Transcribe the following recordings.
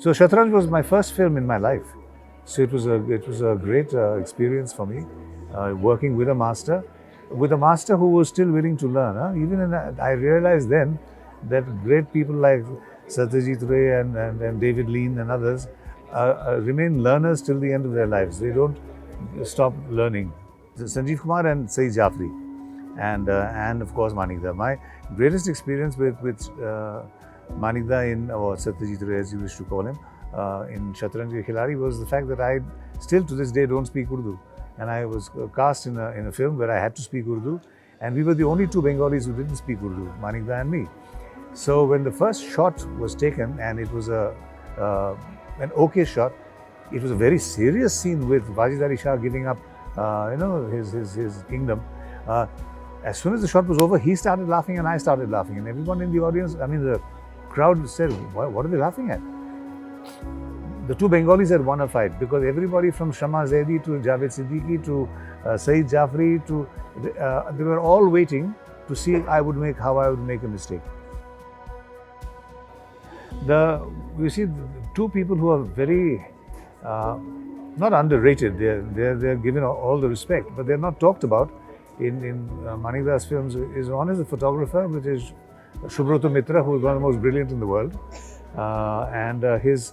So Shatranj was my first film in my life. So it was a great experience for me, working with a master who was still willing to learn. I realized then that great people like Satyajit Ray and David Lean and others remain learners till the end of their lives. They don't stop learning. Sanjeev Kumar and Saeed Jafri, and of course Manikda. My greatest experience with Manikda or Satyajit Ray, as you wish to call him, in Shatranj Ke Khiladi was the fact that I still to this day don't speak Urdu. And I was cast in a film where I had to speak Urdu, and we were the only two Bengalis who didn't speak Urdu, Manikda and me. So when the first shot was taken, and it was an okay shot, it was a very serious scene with Wajidari Shah giving up, his kingdom. As soon as the shot was over, he started laughing and I started laughing, and everyone in the audience, the crowd said, "What are they laughing at?" The two Bengalis had won a fight because everybody from Shama Zaidi to Javed Siddiqui to Saeed Jafri they were all waiting to see how I would make a mistake. You see, two people who are very not underrated. They're given all the respect, but they're not talked about in Manikda's films. One is a photographer, which is Shubhroto Mitra, who is one of the most brilliant in the world. And his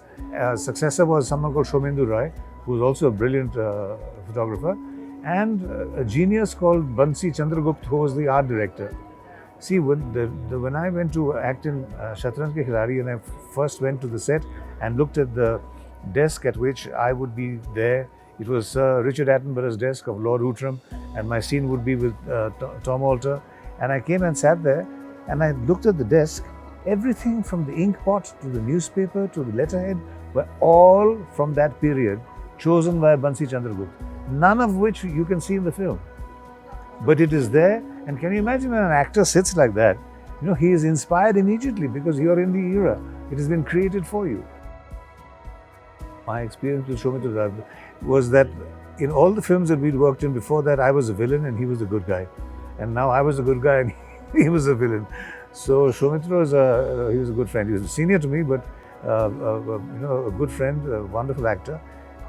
successor was someone called Shomendu Roy, who was also a brilliant photographer, and a genius called Bansi Chandragupta, who was the art director. See, when I went to act in Shatranj Ke Khiladi, and I first went to the set and looked at the desk at which I would be there, it was Sir Richard Attenborough's desk of Lord Outram, and my scene would be with Tom Alter. And I came and sat there, and I looked at the desk. Everything from the ink pot to the newspaper to the letterhead were all from that period, chosen by Bansi Chandragupta, none of which you can see in the film. But it is there, and can you imagine when an actor sits like that? He is inspired immediately because you're in the era. It has been created for you. My experience with Shoumitra was that in all the films that we'd worked in before that, I was a villain and he was the good guy. And now I was the good guy and he was a villain. So Shoumitra he was a good friend. He was senior to me, but a good friend, a wonderful actor.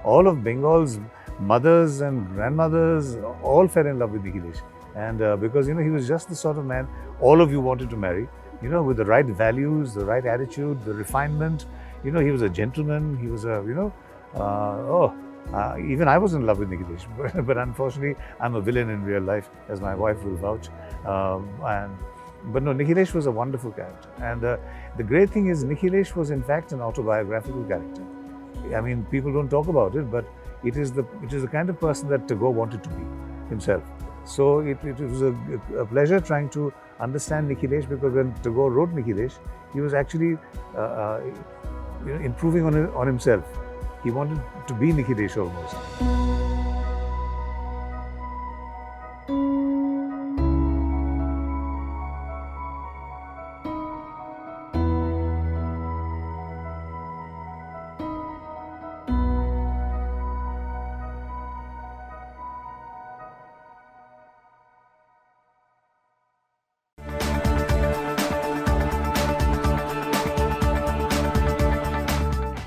All of Bengal's mothers and grandmothers all fell in love with Nikhilesh. And because he was just the sort of man all of you wanted to marry, with the right values, the right attitude, the refinement. He was a gentleman. He was even I was in love with Nikhilesh, but unfortunately, I'm a villain in real life, as my wife will vouch. But no, Nikhilesh was a wonderful character. And the great thing is, Nikhilesh was in fact an autobiographical character. People don't talk about it, but it is the kind of person that Tagore wanted to be himself. So it was a pleasure trying to understand Nikhilesh, because when Tagore wrote Nikhilesh, he was actually improving on himself. He wanted to be Nikhilesh almost.